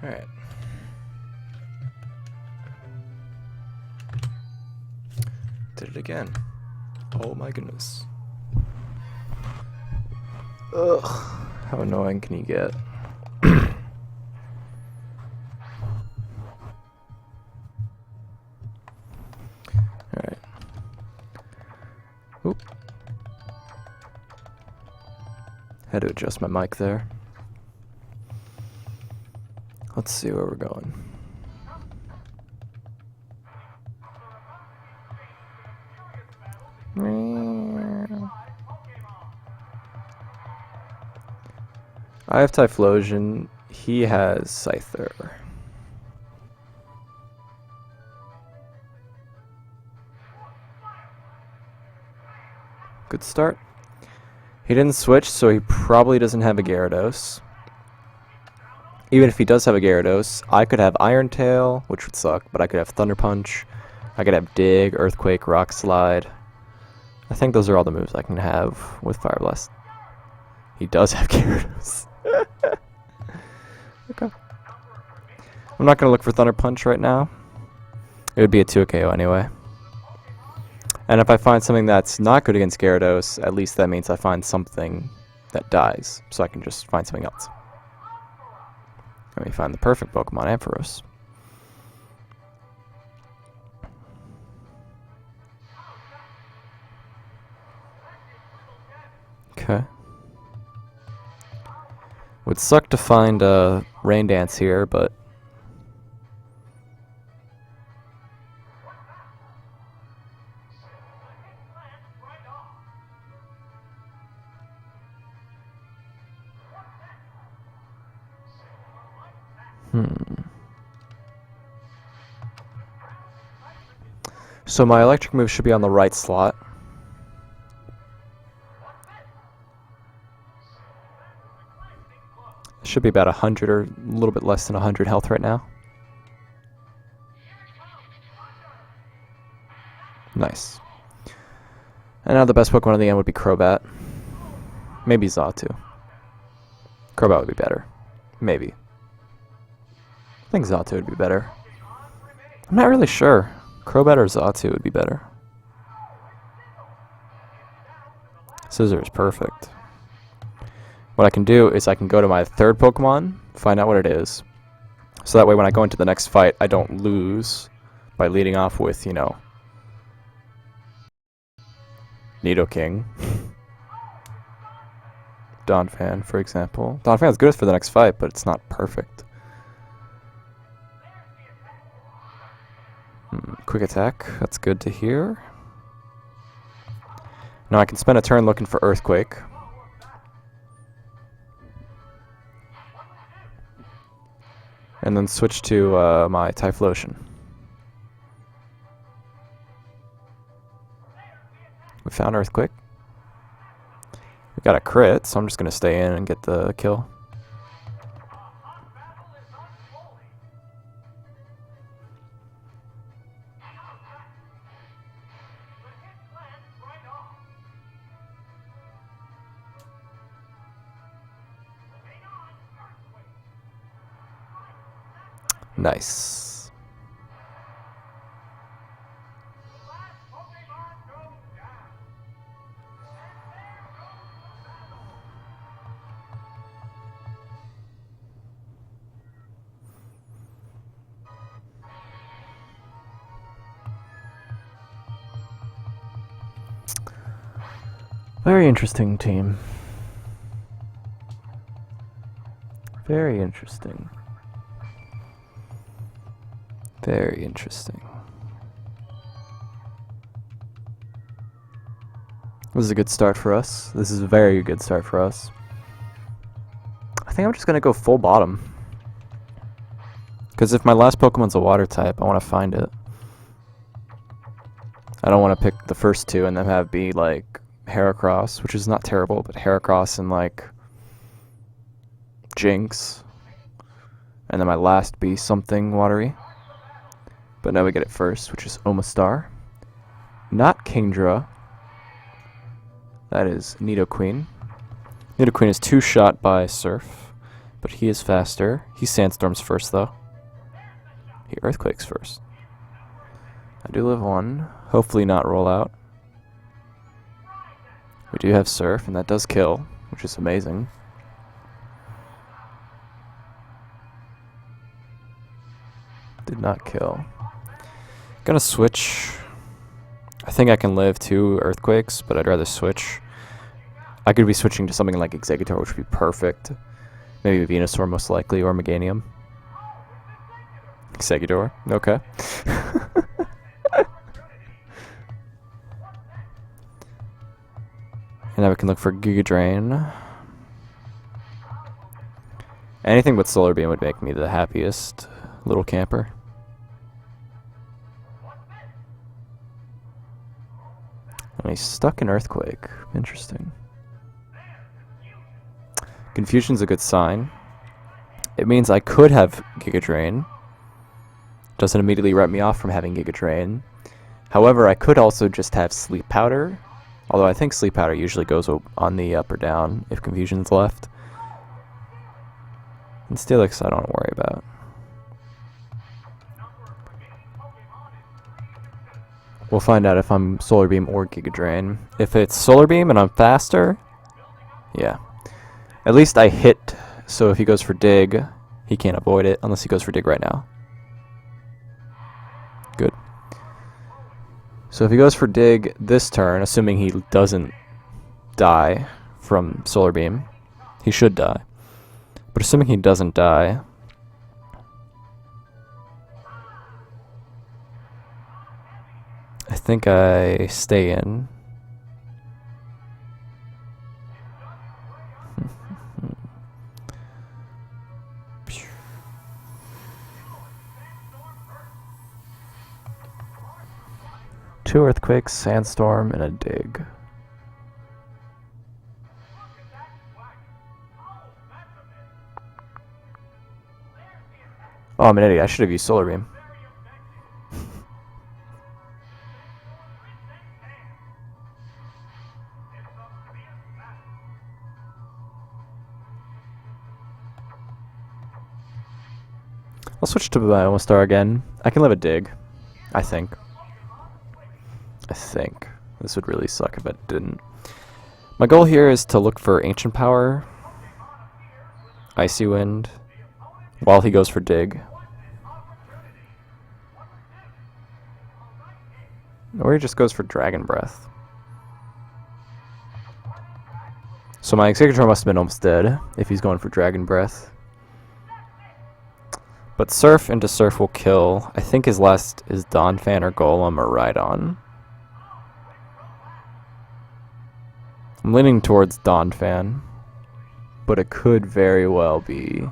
Alright. Did it again. Oh my goodness. Ugh. How annoying can you get? Alright. Oop. Had to adjust my mic there. Let's see where we're going. I have Typhlosion. He has Scyther. Good start. He didn't switch, so he probably doesn't have a Gyarados. Even if he does have a Gyarados, I could have Iron Tail, which would suck, but I could have Thunder Punch. I could have Dig, Earthquake, Rock Slide. I think those are all the moves I can have with Fire Blast. He does have Gyarados. Okay. I'm not going to look for Thunder Punch right now. It would be a 2KO anyway. And if I find something that's not good against Gyarados, at least that means I find something that dies, so I can just find something else. Let me find the perfect Pokemon, Ampharos. Okay. Would suck to find a Rain Dance here, but so my electric move should be on the right slot. Should be about 100 or a little bit less than 100 health right now. Nice. And now the best Pokemon in the end would be Crobat. Maybe Xatu. Crobat would be better. Maybe. I think Xatu would be better. I'm not really sure. Crobat or Xatu would be better. Scissor is perfect. What I can do is I can go to my third Pokemon, find out what it is. So that way when I go into the next fight, I don't lose by leading off with, you know, Nidoking. Donphan, for example. Donphan's good for the next fight, but it's not perfect. Quick attack, that's good to hear. Now I can spend a turn looking for Earthquake. And then switch to my Typhlosion. We found Earthquake. We got a crit, so I'm just going to stay in and get the kill. Nice. Very interesting team. Very interesting. Very interesting. This is a good start for us. This is a very good start for us. I think I'm just going to go full bottom. Because if my last Pokemon's a water type, I want to find it. I don't want to pick the first two and then have be like Heracross, which is not terrible, but Heracross and like Jinx. And then my last be something watery. But now we get it first, which is Omastar. Not Kingdra. That is Nidoqueen. Nidoqueen is 2-shot by Surf. But he is faster. He sandstorms first, though. He earthquakes first. I do live one. Hopefully not roll out. We do have surf, and that does kill, which is amazing. Did not kill. Gonna switch. I think I can live 2 earthquakes, but I'd rather switch. I could be switching to something like Executor, which would be perfect. Maybe Venusaur most likely, or Meganium. Executor, okay. And now we can look for Giga Drain. Anything but Solar Beam would make me the happiest little camper. And he's stuck in Earthquake. Interesting. Confusion's a good sign. It means I could have Giga Drain. Doesn't immediately write me off from having Giga Drain. However, I could also just have Sleep Powder. Although I think Sleep Powder usually goes on the up or down if Confusion's left. And Steelix I don't worry about. We'll find out if I'm Solar Beam or Giga Drain. If it's Solar Beam and I'm faster, yeah. At least I hit, so if he goes for Dig, he can't avoid it unless he goes for Dig right now. Good. So if he goes for Dig this turn, assuming he doesn't die from Solar Beam, he should die. But assuming he doesn't die, I think I stay in. Two Earthquakes, Sandstorm, and a Dig. Oh, I'm an idiot. I should have used Solar Beam. I'll switch to my Omastar again. I can live a Dig. I think. This would really suck if it didn't. My goal here is to look for Ancient Power, Icy Wind, while he goes for Dig. Or he just goes for Dragon Breath. So my Executor must have been almost dead if he's going for Dragon Breath. But Surf into Surf will kill. I think his last is Donphan or Golem or Rhydon. I'm leaning towards Donphan, but it could very well be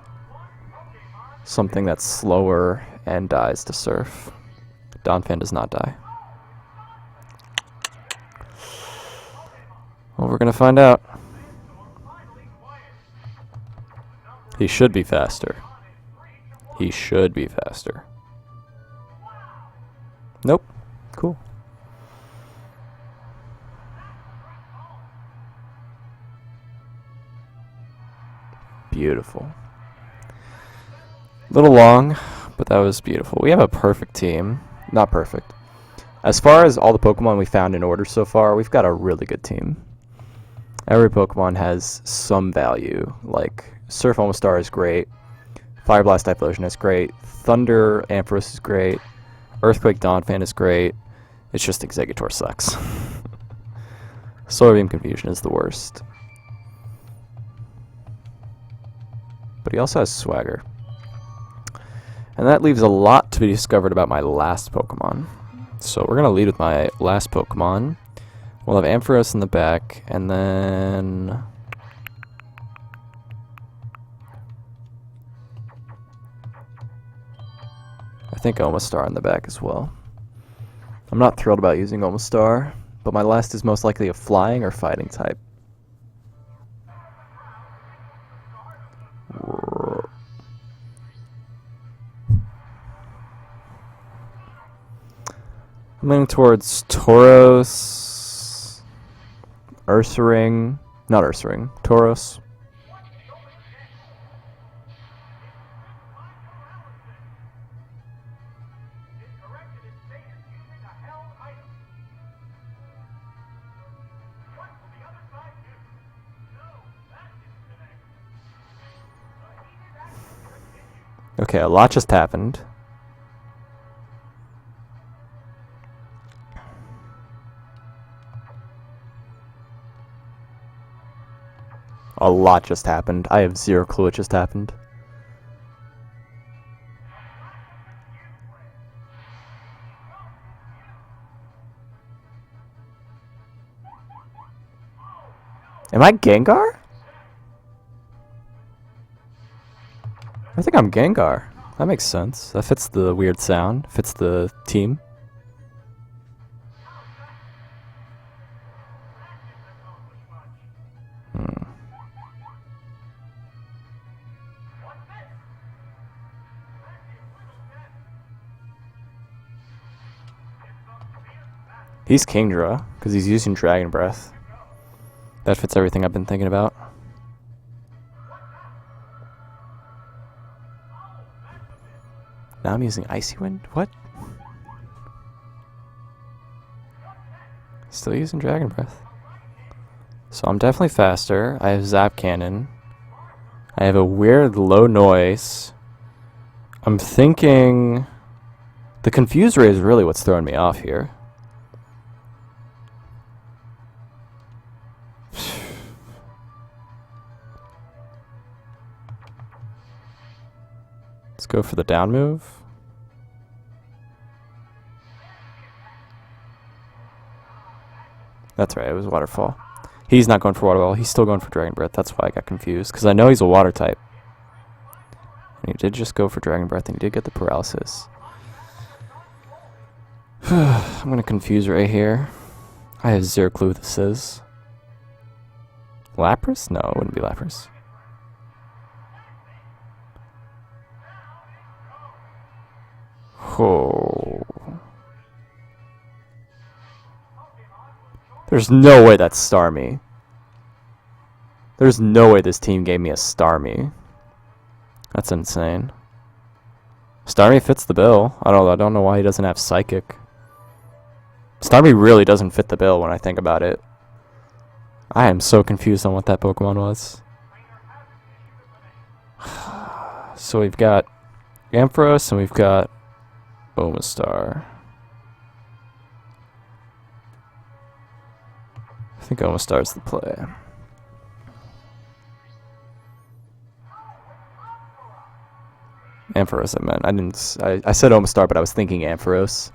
something that's slower and dies to Surf. Donphan does not die. Well, we're gonna find out. He should be faster. He should be faster. Nope. Cool. Beautiful. A little long, but that was beautiful. We have a perfect team. Not perfect. As far as all the Pokemon we found in order so far, we've got a really good team. Every Pokemon has some value. Like, Surf Omastar is great. Fire Blast Typhlosion is great. Thunder Ampharos is great. Earthquake Donphan is great. It's just Executor sucks. Solar Beam Confusion is the worst. But he also has Swagger. And that leaves a lot to be discovered about my last Pokemon. So we're going to lead with my last Pokemon. We'll have Ampharos in the back, and then... I think Omastar in the back as well. I'm not thrilled about using Omastar, but my last is most likely a flying or fighting type. I'm leaning towards Tauros, Ursaring, not Ursaring, Tauros. Okay, a lot just happened. A lot just happened. I have zero clue what just happened. Am I Gengar? I think I'm Gengar. That makes sense. That fits the weird sound. Fits the team. He's Kingdra, because he's using Dragon Breath. That fits everything I've been thinking about. Now I'm using Icy Wind? What? Still using Dragon Breath. So I'm definitely faster. I have Zap Cannon. I have a weird low noise. I'm thinking... The Confuse Ray is really what's throwing me off here. Let's go for the down move. That's right, it was Waterfall. He's not going for Waterfall, he's still going for Dragon Breath. That's why I got confused, because I know he's a Water type. And he did just go for Dragon Breath, and he did get the Paralysis. I'm going to confuse right here. I have zero clue what this is. Lapras? No, it wouldn't be Lapras. Oh. There's no way that's Starmie. There's no way this team gave me a Starmie. That's insane. Starmie fits the bill. I don't know why he doesn't have Psychic. Starmie really doesn't fit the bill when I think about it. I am so confused on what that Pokemon was. So we've got Ampharos and we've got Omastar. I think Omastar's the play. Ampharos, I said Omastar, but I was thinking Ampharos.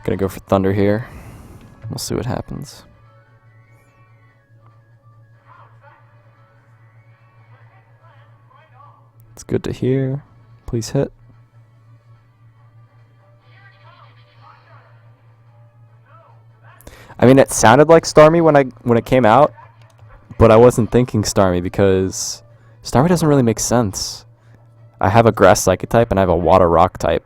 Gonna go for Thunder here. We'll see what happens. It's good to hear. Please hit. I mean, it sounded like Starmie when it came out, but I wasn't thinking Starmie because Starmie doesn't really make sense. I have a Grass Psychic type and I have a Water Rock type.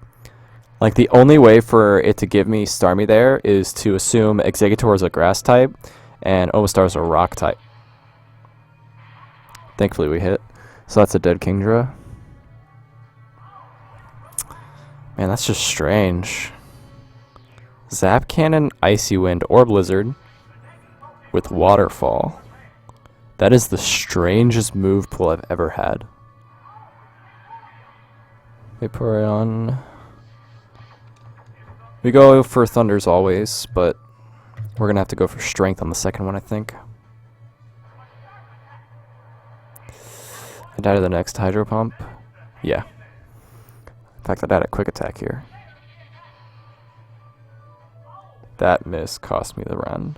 Like, the only way for it to give me Starmie there is to assume Exeggutor is a Grass type and Omastar is a Rock type. Thankfully we hit. So that's a dead Kingdra. Man, that's just strange. Zap Cannon, Icy Wind, or Blizzard with Waterfall. That is the strangest move pool I've ever had. Vaporeon. We go for Thunders always, but we're going to have to go for Strength on the second one, I think. I died to the next Hydro Pump. Yeah. In fact, I died at Quick Attack here. That miss cost me the run.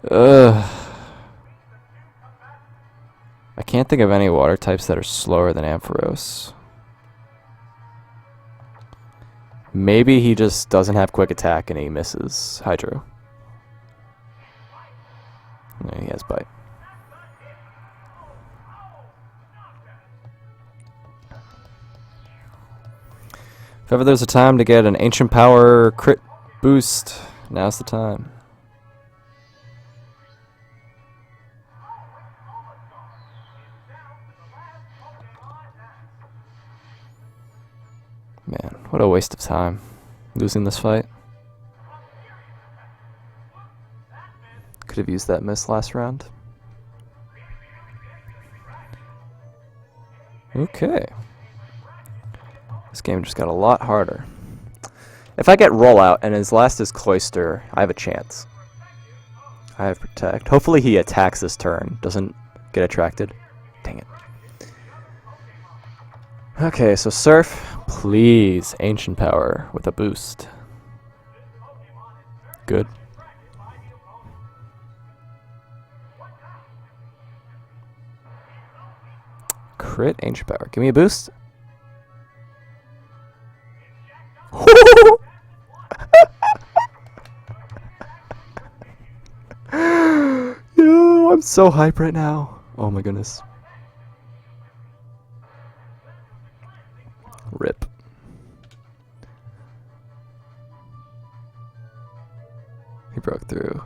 Ugh. I can't think of any water types that are slower than Ampharos. Maybe he just doesn't have Quick Attack and he misses Hydro. No, he has Bite. If ever there's a time to get an Ancient Power crit boost, now's the time. Man, what a waste of time losing this fight. Could have used that miss last round. Okay. This game just got a lot harder. If I get rollout and his last is Cloister, I have a chance. I have Protect. Hopefully he attacks this turn, doesn't get attracted. Dang it. Okay, so Surf, please, Ancient Power with a boost. Good. Crit, Ancient Power. Give me a boost. Yo, I'm so hype right now. Oh my goodness. Rip. He broke through.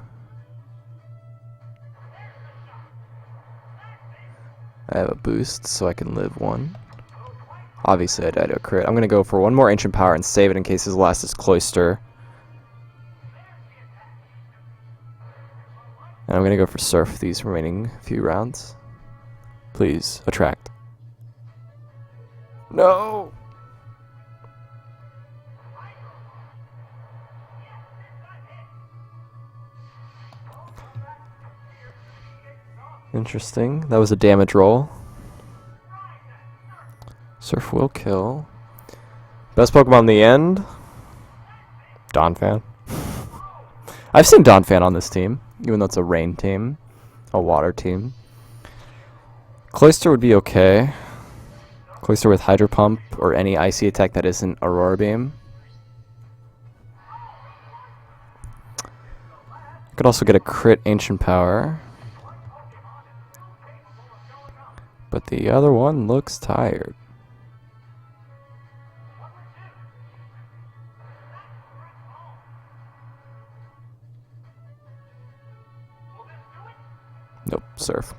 I have a boost, so I can live one. Obviously, I died to a crit. I'm going to go for one more Ancient Power and save it in case his last is Cloister. And I'm going to go for Surf these remaining few rounds. Please, attract. No! Interesting. That was a damage roll. Surf will kill. Best Pokemon in the end? Donphan. I've seen Donphan on this team, even though it's a rain team, a water team. Cloister would be okay. Cloister with Hydro Pump or any icy attack that isn't Aurora Beam. Could also get a crit Ancient Power. But the other one looks tired. Nope, Surf.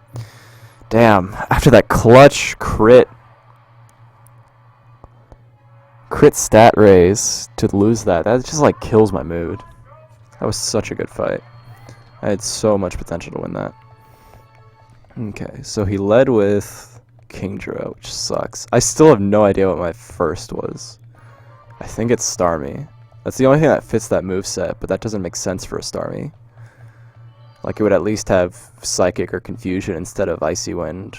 Damn, after that clutch crit stat raise to lose that just like kills my mood. That was such a good fight. I had so much potential to win that. Okay, so he led with Kingdra, which sucks. I still have no idea what my first was. I think it's Starmie. That's the only thing that fits that moveset, but that doesn't make sense for a Starmie. Like, it would at least have Psychic or Confusion instead of Icy Wind.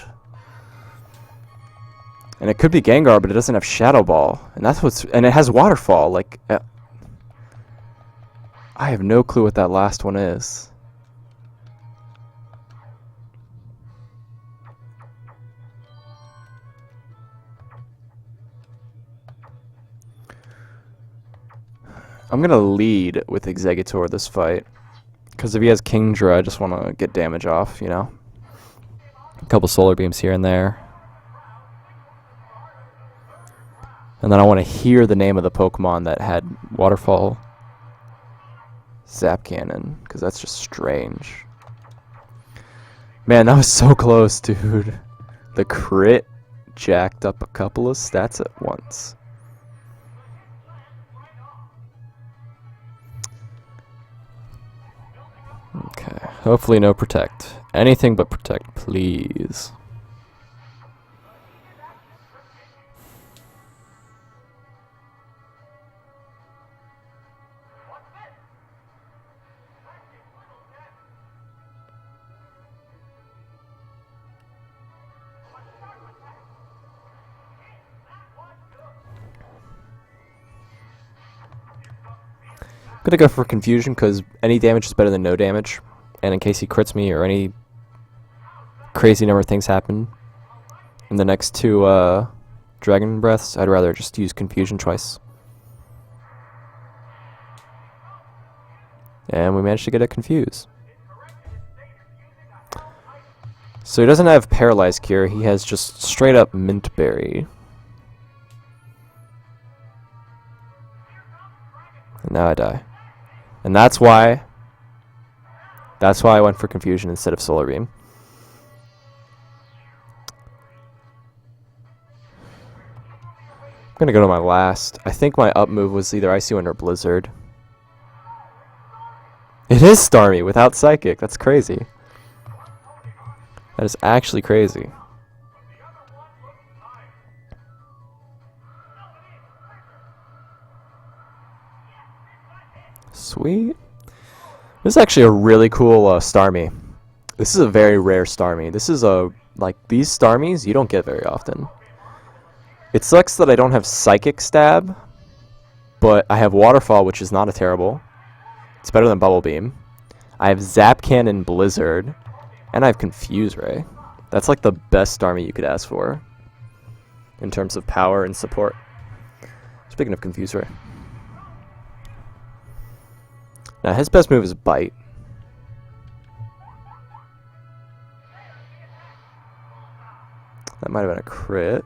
And it could be Gengar, but it doesn't have Shadow Ball. And that's what's... And it has Waterfall. Like... I have no clue what that last one is. I'm gonna lead with Exeggutor this fight. Because if he has Kingdra, I just want to get damage off, you know? A couple Solar Beams here and there. And then I want to hear the name of the Pokemon that had Waterfall. Zap Cannon, because that's just strange. Man, that was so close, dude. The crit jacked up a couple of stats at once. Okay, hopefully no Protect. Anything but Protect, please. I'm gonna go for Confusion because any damage is better than no damage. And in case he crits me or any crazy number of things happen in the next two Dragon Breaths, I'd rather just use Confusion twice. And we managed to get a Confuse. So he doesn't have Paralyzed Cure, he has just straight up Mint Berry. And now I die. And that's why I went for Confusion instead of Solar Beam. I'm gonna go to my last. I think my up move was either Icy Wind or Blizzard. It is Starmie without Psychic. That's crazy. That is actually crazy. Sweet. This is actually a really cool Starmie. This is a very rare Starmie. This is a, like, these Starmies you don't get very often. It sucks that I don't have Psychic Stab, but I have Waterfall, which is not a terrible. It's better than Bubble Beam. I have Zap Cannon Blizzard, and I have Confuse Ray. That's like the best Starmie you could ask for in terms of power and support. Speaking of Confuse Ray. Now his best move is Bite. That might have been a crit.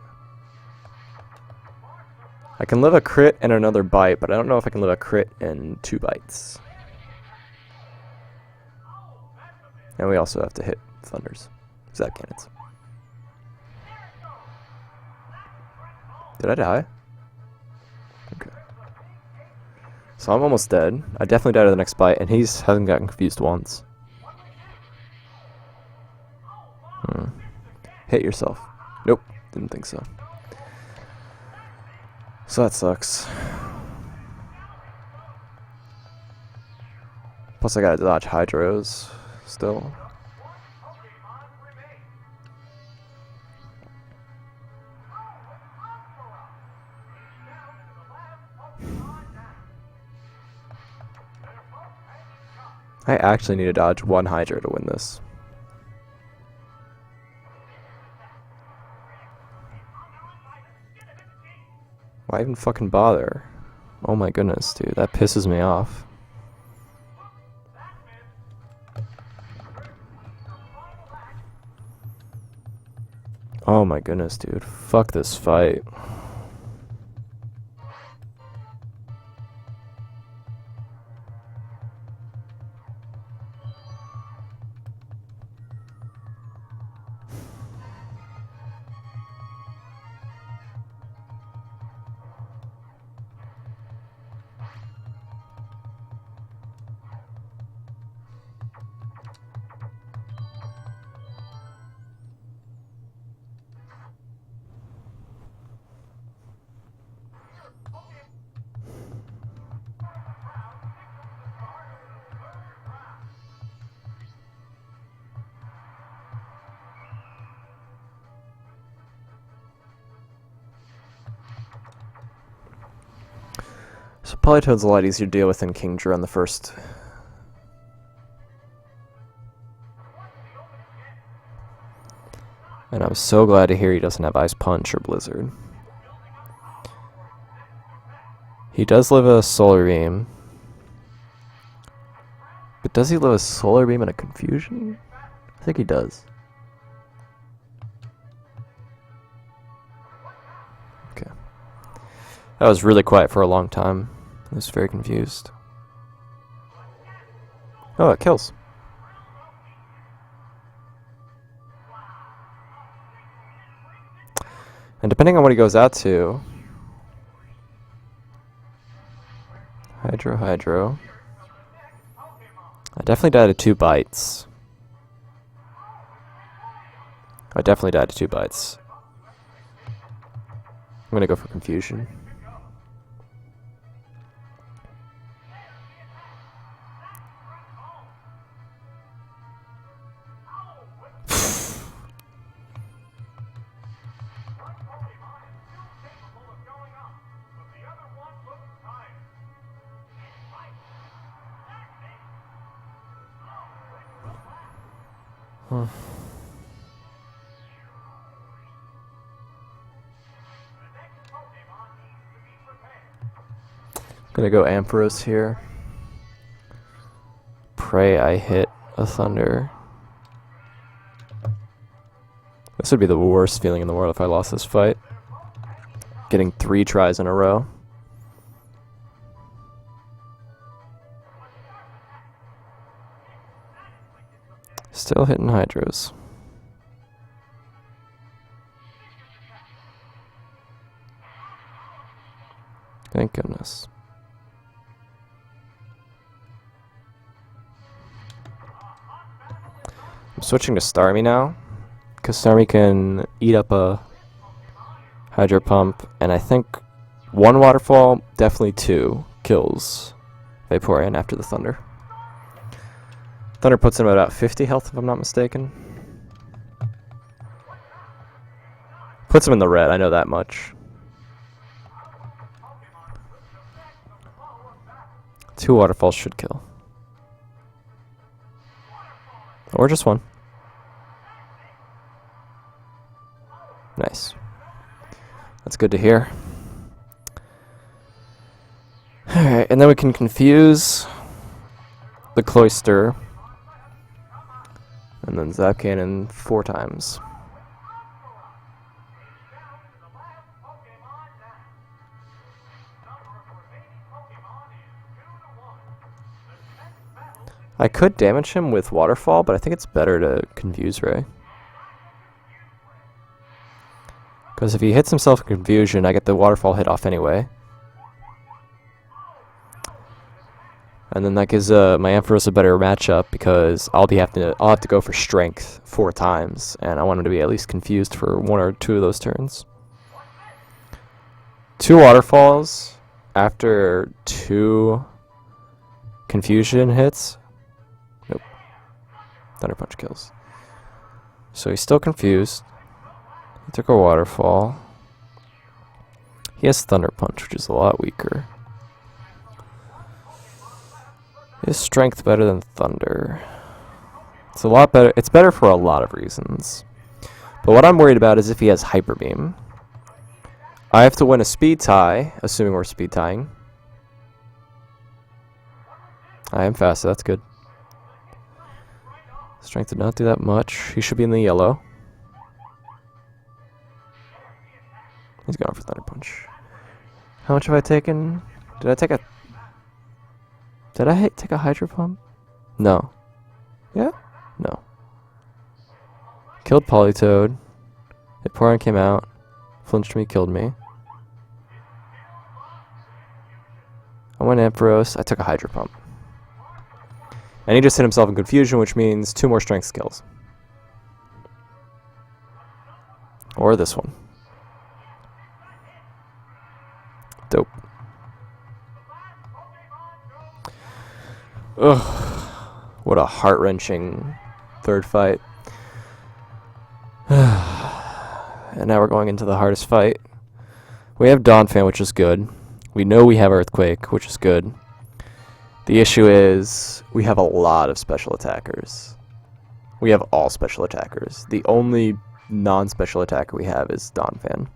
I can live a crit and another bite, but I don't know if I can live a crit and 2 bites. And we also have to hit Thunders. Zap Cannons. Did I die? Okay. So I'm almost dead. I definitely died to the next bite, and he hasn't gotten confused once. Hit yourself. Nope, didn't think so. So that sucks. Plus I gotta dodge Hydros still. I actually need to dodge 1 Hydra to win this. Why even fucking bother? Oh my goodness, dude. That pisses me off. Oh my goodness, dude. Fuck this fight. So Polytoad's a lot easier to deal with than Kingdra on the first. And I'm so glad to hear he doesn't have Ice Punch or Blizzard. He does live a Solar Beam. But does he live a Solar Beam and a Confusion? I think he does. Okay. That was really quiet for a long time. I was very confused. Oh, it kills. And depending on what he goes out to... Hydro. I definitely died to 2 bites. I'm gonna go for Confusion. Gonna go Ampharos here. Pray I hit a Thunder. This would be the worst feeling in the world if I lost this fight. Getting 3 tries in a row. Still hitting Hydros. Thank goodness. I'm switching to Starmie now, because Starmie can eat up a Hydro Pump, and I think 1 Waterfall, definitely 2 kills Vaporeon after the Thunder. Thunder puts him at about 50 health, if I'm not mistaken. Puts him in the red, I know that much. 2 waterfalls should kill. Or just 1. Nice. That's good to hear. Alright, and then we can confuse the Cloyster. And then Zap Cannon 4 times. I could damage him with Waterfall, but I think it's better to Confuse Ray. Because if he hits himself in Confusion, I get the Waterfall hit off anyway. And then that gives my Ampharos a better matchup because I'll have to go for Strength 4 times, and I want him to be at least confused for 1 or 2 of those turns. 2 Waterfalls after 2 Confusion hits. Nope. Thunder Punch kills. So he's still confused. He took a Waterfall. He has Thunder Punch, which is a lot weaker. Is Strength better than Thunder? It's a lot better. It's better for a lot of reasons. But what I'm worried about is if he has Hyper Beam. I have to win a speed tie, assuming we're speed tying. I am fast, so that's good. Strength did not do that much. He should be in the yellow. He's going for Thunder Punch. How much have I taken? Did I take a... Did I take a Hydro Pump? No. Yeah? No. Killed Politoed. Vaporeon came out. Flinched me, killed me. I went Ampharos. I took a Hydro Pump. And he just hit himself in Confusion, which means 2 more Strength skills. Or this one. Dope. Ugh. What a heart-wrenching third fight. And now we're going into the hardest fight. We have Donphan, which is good. We know we have Earthquake, which is good. The issue is we have a lot of special attackers. We have all special attackers. The only non-special attacker we have is Donphan.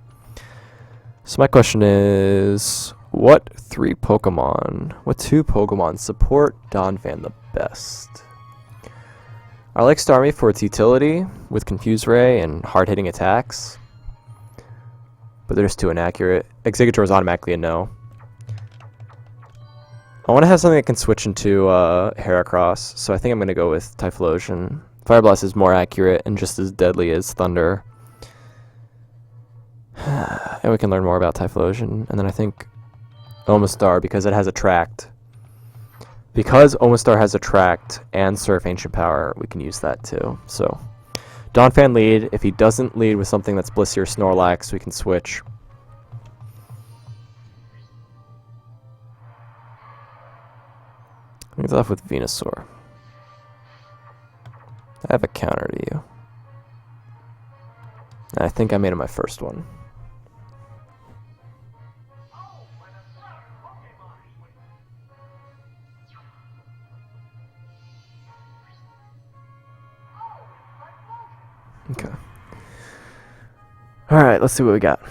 So my question is, what 2 Pokemon support Donphan the best? I like Starmie for its utility with Confuse Ray and hard-hitting attacks, but they're just too inaccurate. Exeggutor is automatically a no. I want to have something that can switch into Heracross, so I think I'm going to go with Typhlosion. Fire Blast is more accurate and just as deadly as Thunder. And we can learn more about Typhlosion. And then I think Omastar, because it has Attract. Because Omastar has Attract and Surf Ancient Power, we can use that too. So, Donphan lead. If he doesn't lead with something that's Blissey or Snorlax, we can switch. He's off with Venusaur. I have a counter to you. And I think I made it my first one. Okay. Alright, let's see what we got.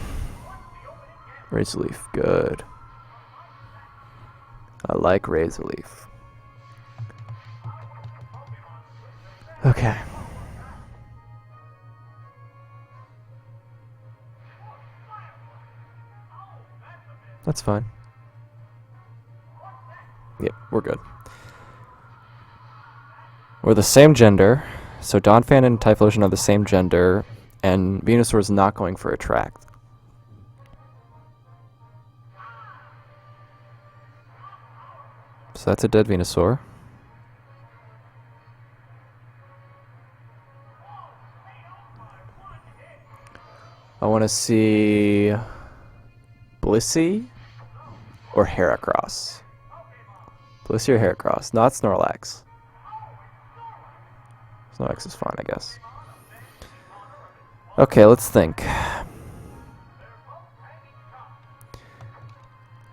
Razor Leaf, good. I like Razor Leaf. Okay. That's fine. Yep, we're good. We're the same gender, so Donphan and Typhlosion are the same gender, and Venusaur is not going for Attract. So that's a dead Venusaur. I want to see Blissey or Heracross. Blissey or Heracross? Not Snorlax. Snorlax is fine, I guess. Okay, let's think.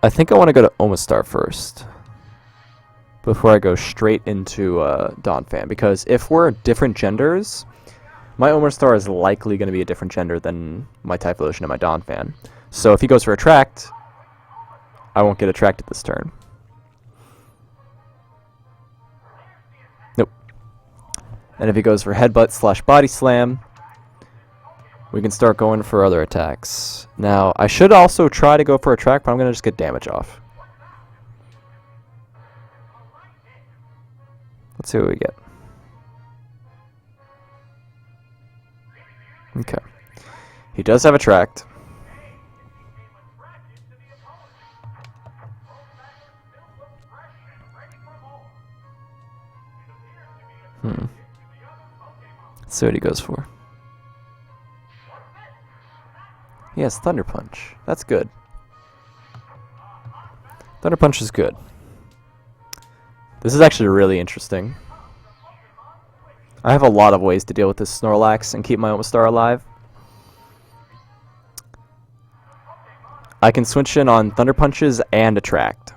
I think I want to go to Omastar first before I go straight into Donphan, because if we're different genders, my Omastar is likely going to be a different gender than my Typhlosion and my Donphan. So if he goes for Attract, I won't get attracted this turn. Nope. And if he goes for Headbutt / Body Slam, we can start going for other attacks. Now, I should also try to go for Attract, but I'm going to just get damage off. Let's see what we get. Okay. He does have Attract. Let's see what he goes for. He has Thunder Punch. That's good. Thunder Punch is good. This is actually really interesting. I have a lot of ways to deal with this Snorlax and keep my Omastar alive. I can switch in on Thunder Punches and Attract.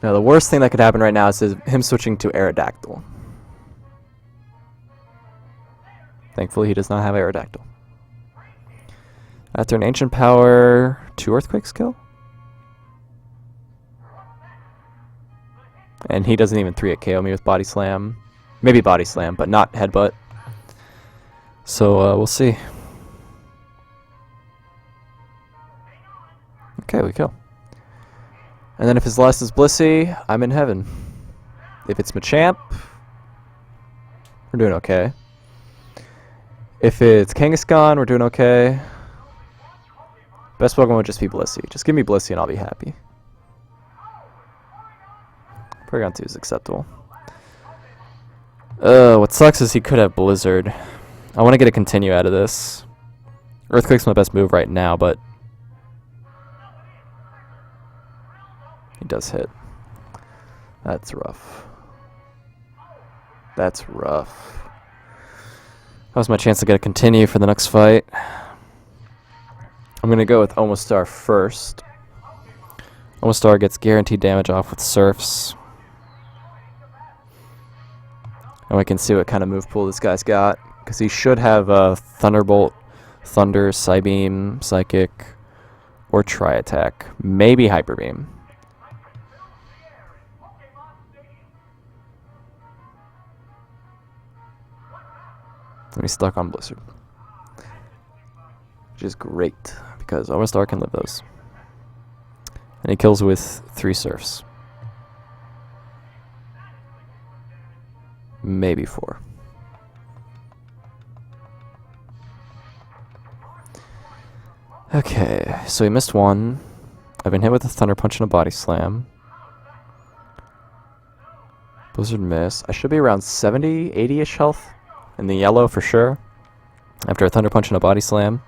Now, the worst thing that could happen right now is him switching to Aerodactyl. Thankfully, he does not have Aerodactyl. After an Ancient Power, 2 Earthquake skill? And he doesn't even 3-hit KO me with Body Slam. Maybe Body Slam, but not Headbutt. So, we'll see. Okay, we kill. And then if his last is Blissey, I'm in heaven. If it's Machamp, we're doing okay. If it's Kangaskhan, we're doing okay. Best Pokemon would just be Blissey. Just give me Blissey and I'll be happy. Porygon 2 is acceptable. What sucks is he could have Blizzard. I want to get a continue out of this. Earthquake's my best move right now, but he does hit. That's rough. That's rough. That was my chance to get a continue for the next fight. I'm going to go with Omastar first. Omastar gets guaranteed damage off with Surfs. And we can see what kind of move pool this guy's got. Because he should have Thunderbolt, Thunder, Psybeam, Psychic, or Tri-Attack. Maybe Hyper Beam. And he's stuck on Blizzard. Which is great, because Omastar can live those. And he kills with 3 Surfs. Maybe 4. Okay, so he missed 1. I've been hit with a Thunder Punch and a Body Slam. Blizzard miss. I should be around 70, 80-ish health. In the yellow for sure. After a Thunder Punch and a Body Slam.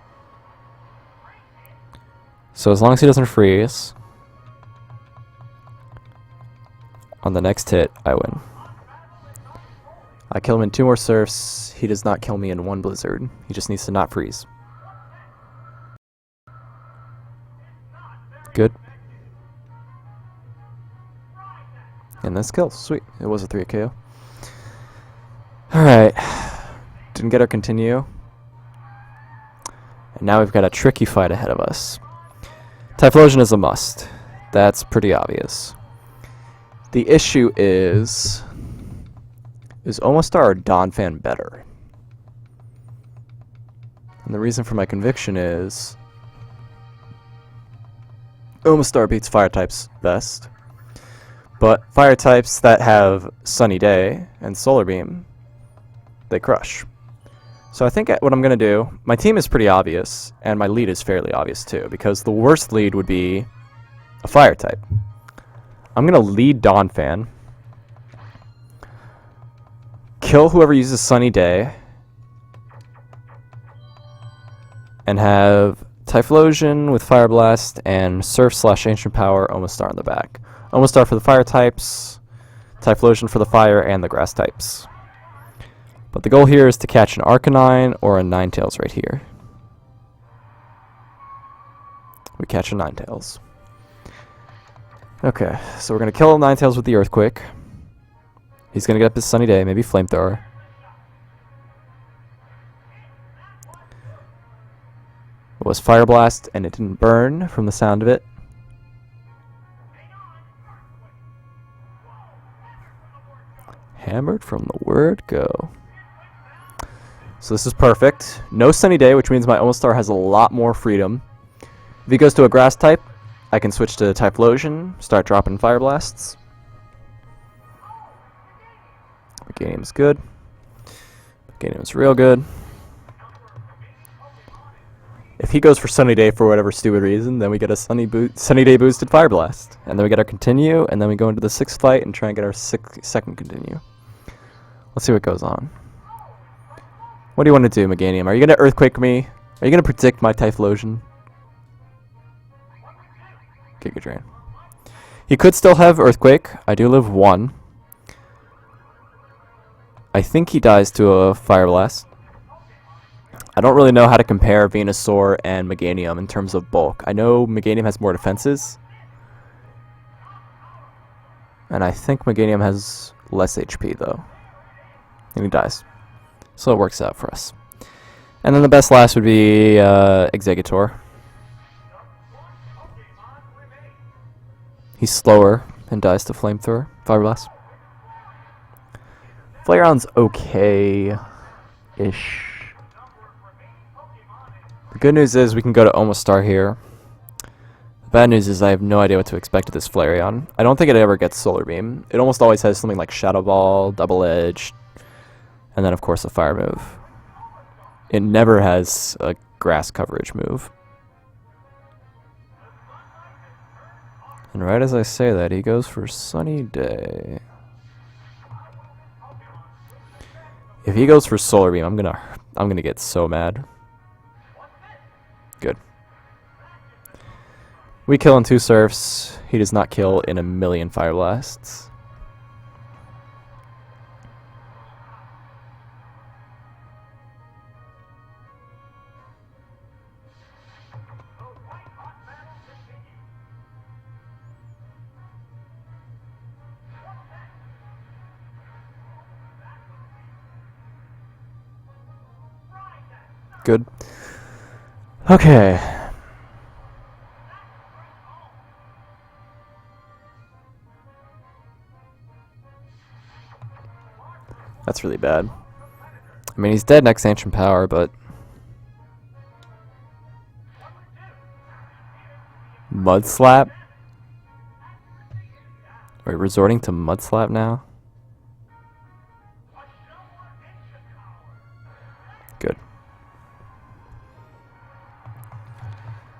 So as long as he doesn't freeze, on the next hit, I win. I kill him in 2 more Surfs. He does not kill me in 1 Blizzard. He just needs to not freeze. Good. And this kill. Sweet. It was a 3 KO. Alright. Didn't get our continue. And now we've got a tricky fight ahead of us. Typhlosion is a must. That's pretty obvious. The issue is Omastar or Donphan better? And the reason for my conviction is Omastar beats fire types best. But fire types that have Sunny Day and Solar Beam, they crush. So I think what I'm going to do, my team is pretty obvious, and my lead is fairly obvious too, because the worst lead would be a fire type. I'm going to lead Donphan, kill whoever uses Sunny Day, and have Typhlosion with Fire Blast and Surf/Ancient Power Omastar in the back. Omastar for the fire types, Typhlosion for the fire and the grass types. But the goal here is to catch an Arcanine or a Ninetales right here. We catch a Ninetales. Okay, so we're going to kill Ninetales with the Earthquake. He's going to get up his Sunny Day, maybe Flamethrower. It was Fire Blast, and it didn't burn from the sound of it. Hammered from the word go. So this is perfect. No Sunny Day, which means my Omastar has a lot more freedom. If he goes to a grass type, I can switch to Typhlosion, start dropping Fire Blasts. Meganium's good. Meganium's real good. If he goes for Sunny Day for whatever stupid reason, then we get a Sunny Day boosted Fire Blast. And then we get our Continue, and then we go into the 6th fight and try and get our second Continue. Let's see what goes on. What do you want to do, Meganium? Are you going to Earthquake me? Are you going to predict my Typhlosion? Giga Drain. He could still have Earthquake. I do live 1. I think he dies to a Fire Blast. I don't really know how to compare Venusaur and Meganium in terms of bulk. I know Meganium has more defenses. And I think Meganium has less HP, though. And he dies. So it works out for us. And then the best last would be Exeggutor. He's slower and dies to Flamethrower. Fire Blast. Flareon's okay-ish. The good news is we can go to Omastar here. The bad news is I have no idea what to expect of this Flareon. I don't think it ever gets Solar Beam. It almost always has something like Shadow Ball, Double Edge, and then of course a Fire move. It never has a Grass coverage move. And right as I say that, he goes for Sunny Day. If he goes for Solar Beam, I'm gonna get so mad. Good. We kill in 2 Surfs. He does not kill in a million Fire Blasts. Good. Okay. That's really bad. I mean, he's dead next Ancient Power, but... Mud Slap? Are we resorting to Mud Slap now? Good.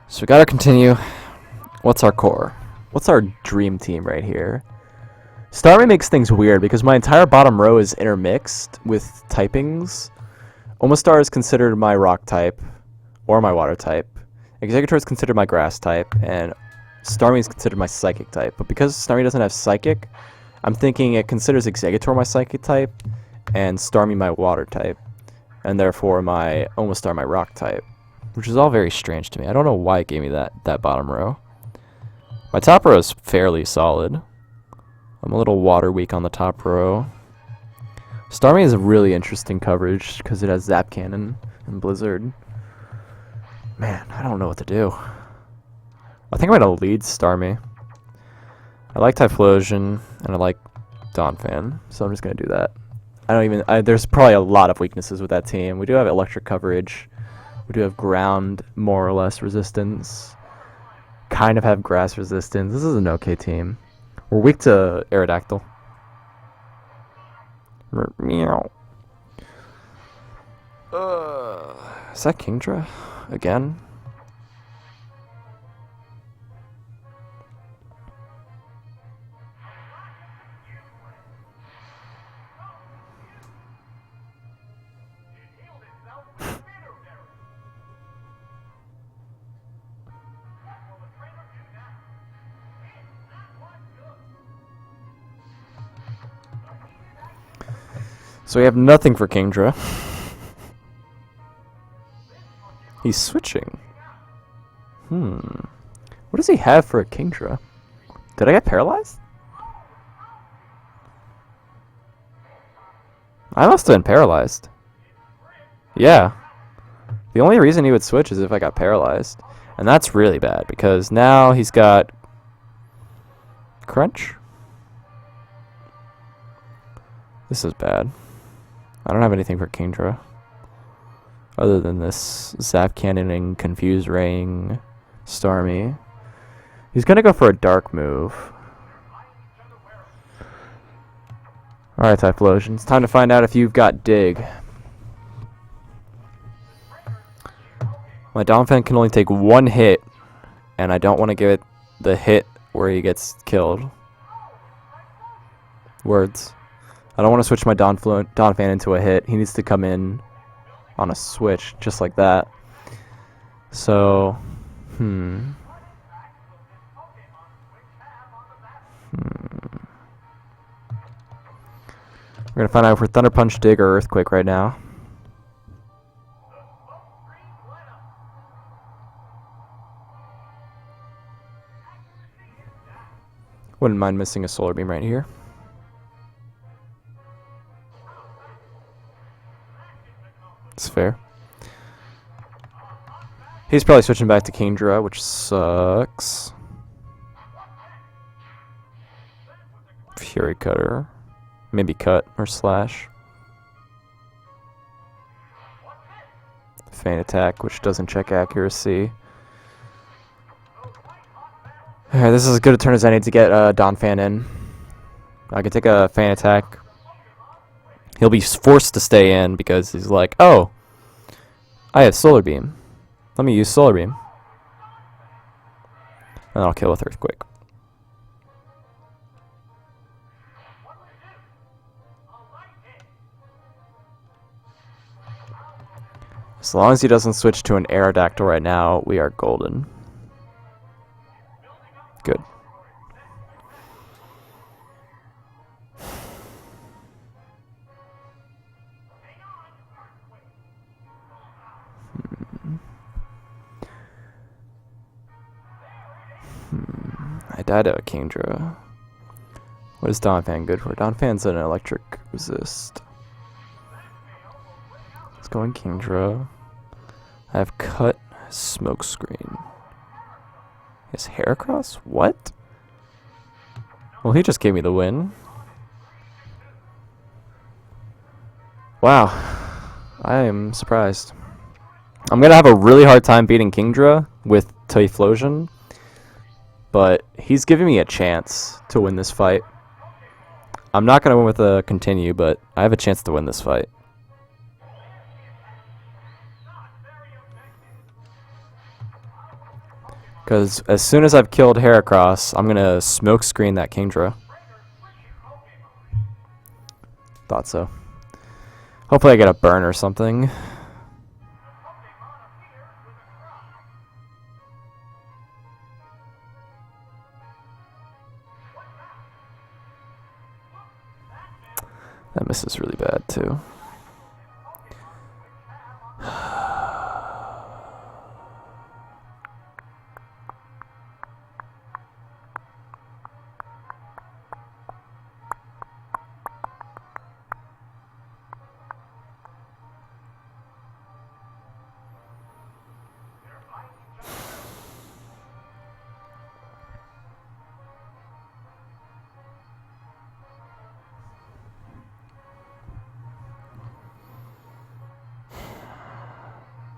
So we gotta continue. What's our core? What's our dream team right here? Starmie makes things weird because my entire bottom row is intermixed with typings. Omastar is considered my rock type or my water type. Exeggutor is considered my grass type, and Starmie is considered my psychic type. But because Starmie doesn't have psychic, I'm thinking it considers Exeggutor my psychic type and Starmie my water type, and therefore my Omastar my rock type, which is all very strange to me. I don't know why it gave me that bottom row. My top row is fairly solid. I'm a little water weak on the top row. Starmie is a really interesting coverage because it has Zap Cannon and Blizzard. Man, I don't know what to do. I think I'm going to lead Starmie. I like Typhlosion, and I like Donphan, so I'm just going to do that. There's probably a lot of weaknesses with that team. We do have electric coverage. We do have ground, more or less, resistance. Kind of have grass resistance. This is an okay team. We're weak to Aerodactyl. Meow. Is that Kingdra? Again? So we have nothing for Kingdra. He's switching. What does he have for a Kingdra? Did I get paralyzed? I must have been paralyzed. Yeah. The only reason he would switch is if I got paralyzed. And that's really bad, because now he's got Crunch. This is bad. I don't have anything for Kingdra. Other than this Zap Cannoning, Confuse Ring, Starmie. He's gonna go for a dark move. Alright, Typhlosion. It's time to find out if you've got Dig. My Donphan can only take one hit, and I don't want to give it the hit where he gets killed. Words. I don't want to switch my Donphan into a hit. He needs to come in on a switch, just like that. So, We're going to find out if we're Thunder Punch, Dig, or Earthquake right now. Wouldn't mind missing a Solar Beam right here. It's fair. He's probably switching back to Kingdra, which sucks. Fury Cutter. Maybe Cut or Slash. Feint Attack, which doesn't check accuracy. Alright, this is as good a turn as I need to get Donphan in. I can take a Feint Attack. He'll be forced to stay in because he's like, oh, I have Solar Beam. Let me use Solar Beam. And I'll kill with Earthquake. As long as he doesn't switch to an Aerodactyl right now, we are golden. Good. I died out of Kingdra. What is Donphan good for? Donphan's an electric resist. Let's go in Kingdra. I have Cut, Smokescreen. His Heracross? What? Well, he just gave me the win. Wow. I am surprised. I'm going to have a really hard time beating Kingdra with Typhlosion, but he's giving me a chance to win this fight. I'm not going to win with a continue, but I have a chance to win this fight. Because as soon as I've killed Heracross, I'm going to Smokescreen that Kingdra. Thought so. Hopefully I get a burn or something. That miss is really bad too.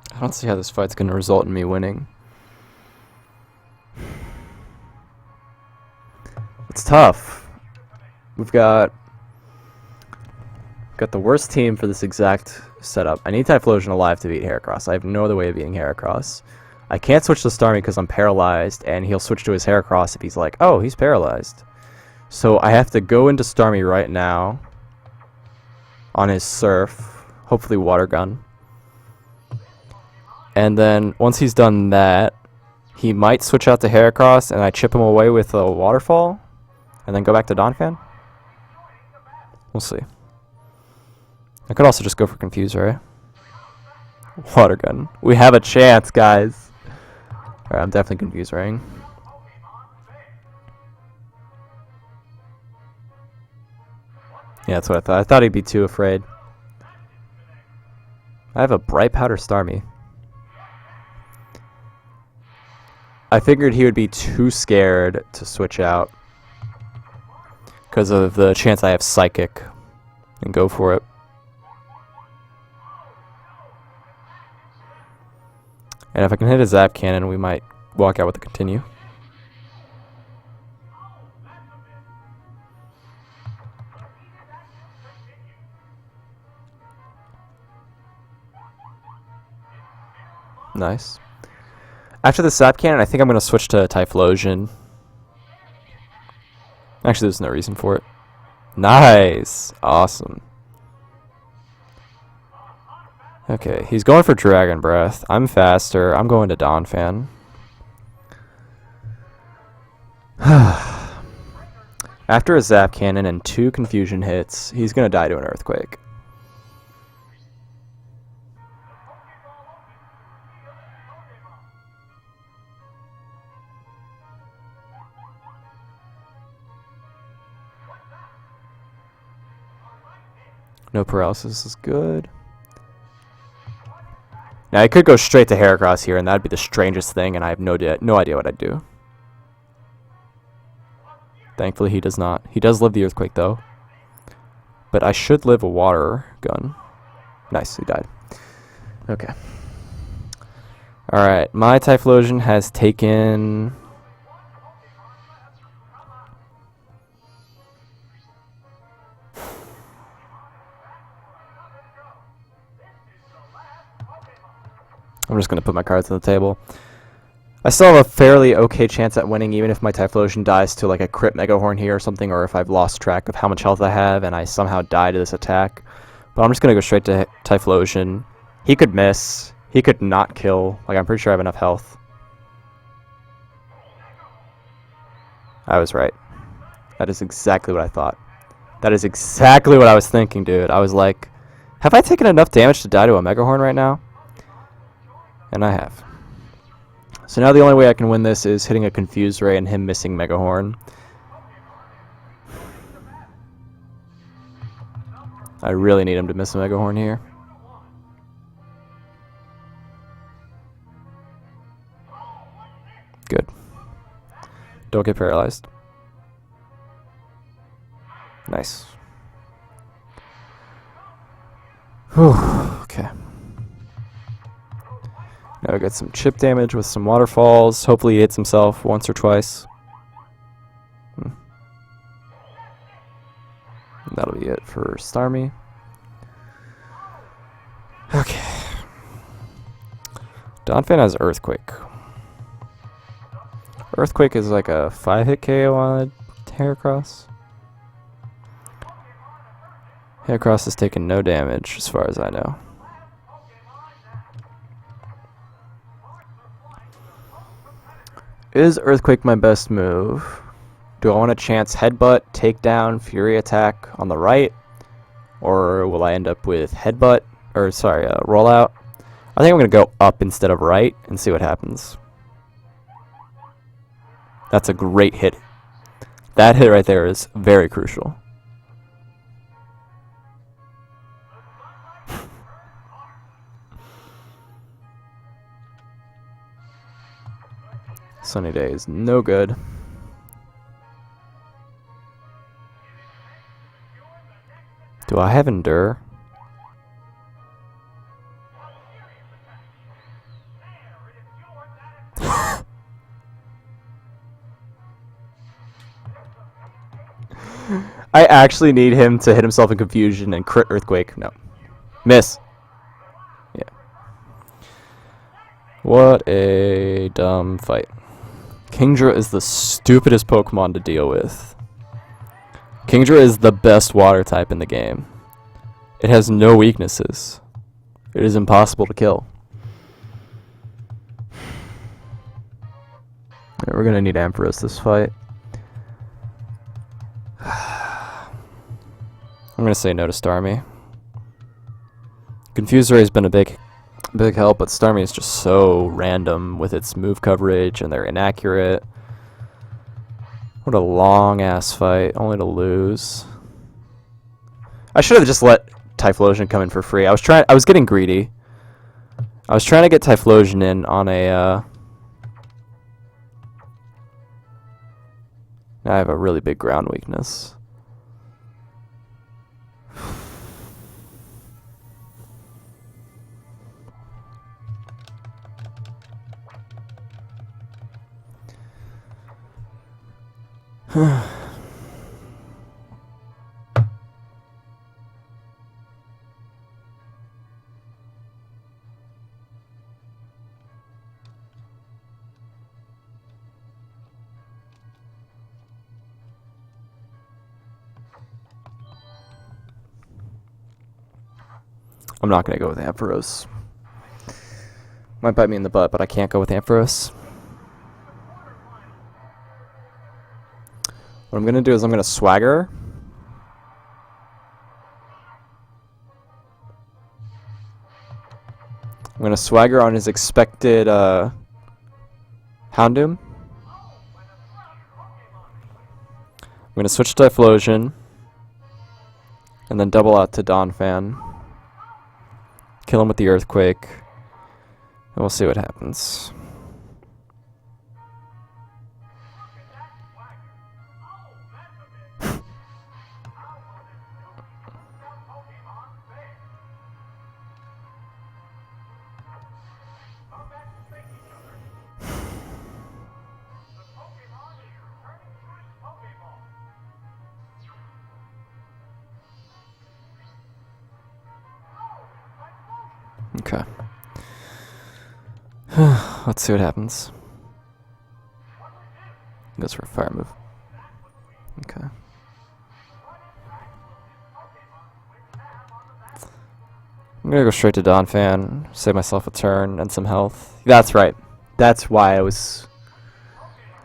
I don't see how this fight's going to result in me winning. It's tough. We've got the worst team for this exact setup. I need Typhlosion alive to beat Heracross. I have no other way of beating Heracross. I can't switch to Starmie because I'm paralyzed, and he'll switch to his Heracross if he's like, oh, he's paralyzed. So I have to go into Starmie right now on his Surf, hopefully Water Gun. And then once he's done that, he might switch out to Heracross, and I chip him away with a Waterfall, and then go back to Donphan. We'll see. I could also just go for Confuse Ray. Water Gun. We have a chance, guys. Alright, I'm definitely Confuse Raying. Yeah, that's what I thought. I thought he'd be too afraid. I have a Bright Powder Starmie. I figured he would be too scared to switch out because of the chance I have Psychic and go for it. And if I can hit a Zap Cannon, we might walk out with a Continue. Nice. After the Zap Cannon, I think I'm going to switch to Typhlosion. Actually, there's no reason for it. Nice! Awesome. Okay, he's going for Dragon Breath. I'm faster. I'm going to Donphan. After a Zap Cannon and 2 Confusion hits, he's going to die to an Earthquake. No paralysis is good. Now I could go straight to Heracross here, and that'd be the strangest thing, and I have no idea what I'd do. Thankfully he does not. He does live the Earthquake though. But I should live a Water Gun. Nice, he died. Okay. Alright, my Typhlosion has taken... I'm just going to put my cards on the table. I still have a fairly okay chance at winning, even if my Typhlosion dies to like a crit Mega Horn here or something, or if I've lost track of how much health I have and I somehow die to this attack. But I'm just going to go straight to Typhlosion. He could miss. He could not kill. Like, I'm pretty sure I have enough health. I was right. That is exactly what I thought. That is exactly what I was thinking, dude. I was like, have I taken enough damage to die to a Mega Horn right now? And I have. So now the only way I can win this is hitting a Confuse Ray and him missing Mega Horn. I really need him to miss a Mega Horn here. Good. Don't get paralyzed. Nice. Whew. Okay. Now we got some chip damage with some waterfalls. Hopefully he hits himself once or twice. That'll be it for Starmie. Okay. Donphan has Earthquake. Earthquake is like a 5-hit KO on a Heracross. Heracross has taken no damage as far as I know. Is Earthquake my best move? Do I want to chance Headbutt, Takedown, Fury Attack on the right? Or will I end up with Headbutt, or sorry, Rollout? I think I'm going to go up instead of right and see what happens. That's a great hit. That hit right there is very crucial. Sunny Day is no good. Do I have Endure? I actually need him to hit himself in Confusion and crit Earthquake. No. Miss. Yeah. What a dumb fight. Kingdra is the stupidest Pokemon to deal with. Kingdra is the best water type in the game. It has no weaknesses. It is impossible to kill. Yeah, we're gonna need Ampharos this fight. I'm gonna say no to Starmie. Confuse Ray has been a big help, but Starmie is just so random with its move coverage, and they're inaccurate. What a long ass fight, only to lose. I should have just let Typhlosion come in for free. I was getting greedy. I was trying to get Typhlosion in on a I have a really big ground weakness. I'm not going to go with Ampharos. Might bite me in the butt, but I can't go with Ampharos. What I'm going to do is I'm going to Swagger. I'm going to Swagger on his expected Houndoom. I'm going to switch to Typhlosion. And then double out to Donphan. Kill him with the Earthquake. And we'll see what happens. Okay. Let's see what happens. Goes for a fire move. Okay. I'm gonna go straight to Donphan, save myself a turn and some health. That's right. That's why I was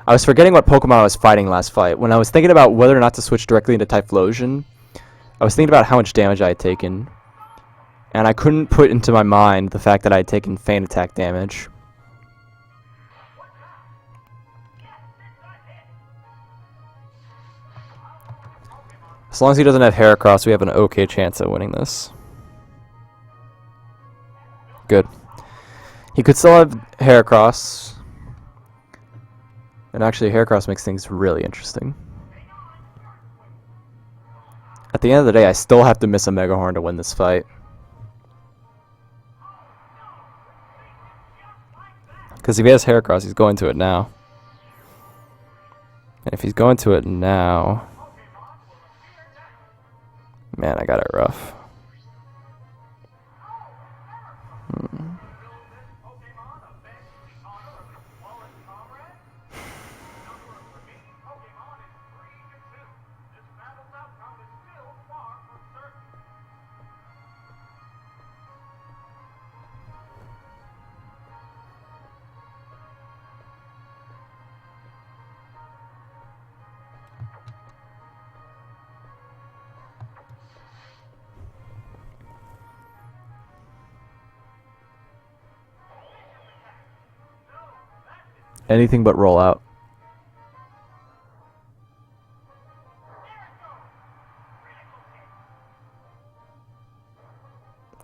forgetting what Pokemon I was fighting last fight. When I was thinking about whether or not to switch directly into Typhlosion, I was thinking about how much damage I had taken. And I couldn't put into my mind the fact that I had taken feint attack damage. As long as he doesn't have Heracross, we have an okay chance at winning this. Good. He could still have Heracross. And actually, Heracross makes things really interesting. At the end of the day, I still have to miss a Megahorn to win this fight. Because if he has Heracross, he's going to it now. And if he's going to it now... Man, I got it rough. Anything but roll out.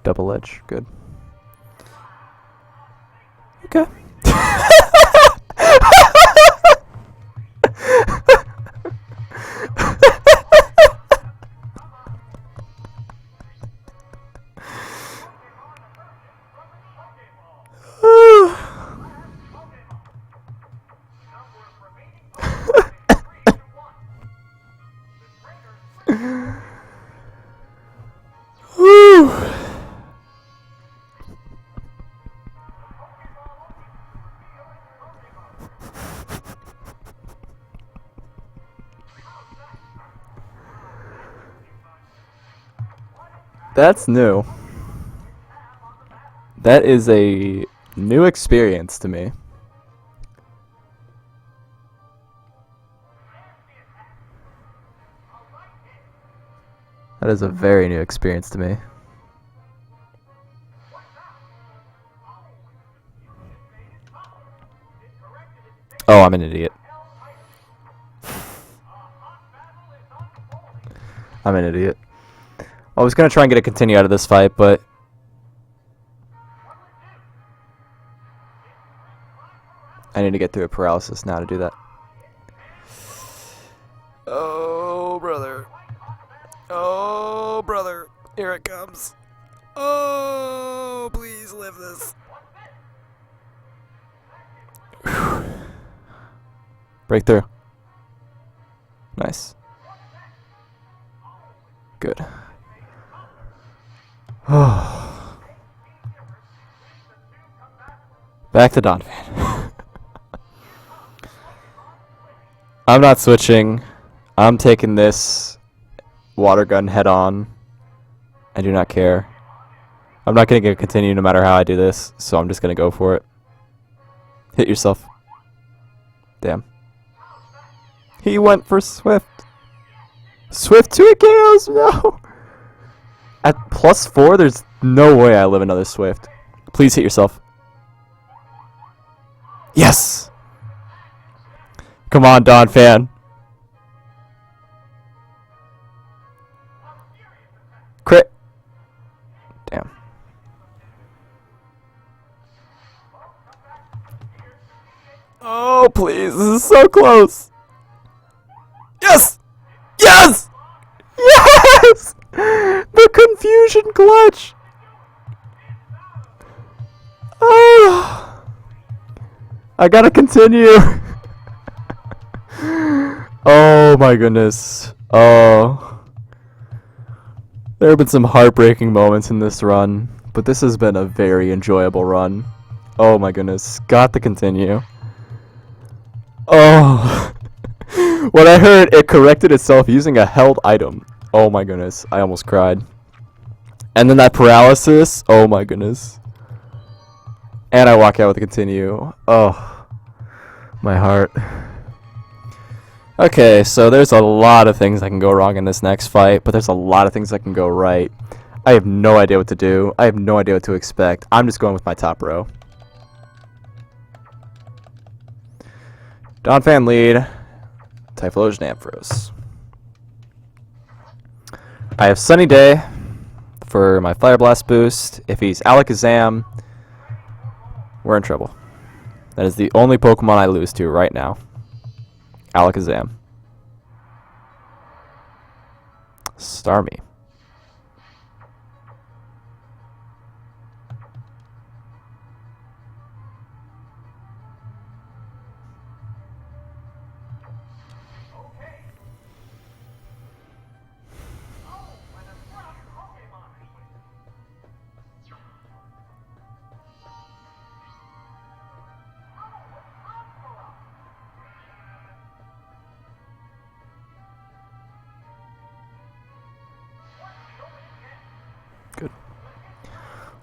Double edge, good. Okay. That's new. That is a new experience to me. That is a very new experience to me. Oh, I'm an idiot. I'm an idiot. I was going to try and get a continue out of this fight, but... I need to get through a paralysis now to do that. Oh, brother. Oh, brother. Here it comes. Oh, please live this. Breakthrough. Nice. Good. Back to Donovan. I'm not switching. I'm taking this water gun head on. I do not care. I'm not going to get continue no matter how I do this, so I'm just going to go for it. Hit yourself. Damn. He went for Swift. Swift to a chaos? No! At +4, there's no way I live another Swift. Please hit yourself. Yes! Come on, Don fan. Crit. Damn. Oh, please. This is so close. Yes! Yes! Yes! The confusion clutch. Oh. I gotta continue. Oh my goodness. Oh. There have been some heartbreaking moments in this run, but this has been a very enjoyable run. Oh my goodness. Got to continue. Oh. When I heard it corrected itself using a held item. Oh my goodness. I almost cried. And then that paralysis. Oh my goodness. And I walk out with a continue. Oh. My heart. Okay, so there's a lot of things that can go wrong in this next fight, but there's a lot of things that can go right. I have no idea what to do. I have no idea what to expect. I'm just going with my top row. Don Fan lead. Typhlosion Ampharos. I have Sunny Day for my Fire Blast boost. If he's Alakazam, we're in trouble. That is the only Pokemon I lose to right now. Alakazam. Starmie. Good.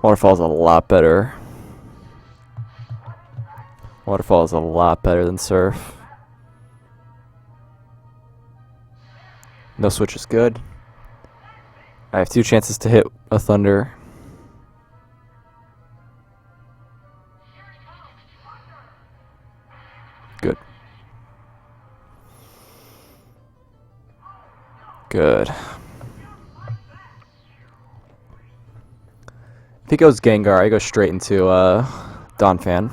Waterfall's a lot better. Waterfall is a lot better than Surf. No switch is good. I have 2 chances to hit a Thunder. Good. Good. If he goes Gengar, I go straight into Donphan.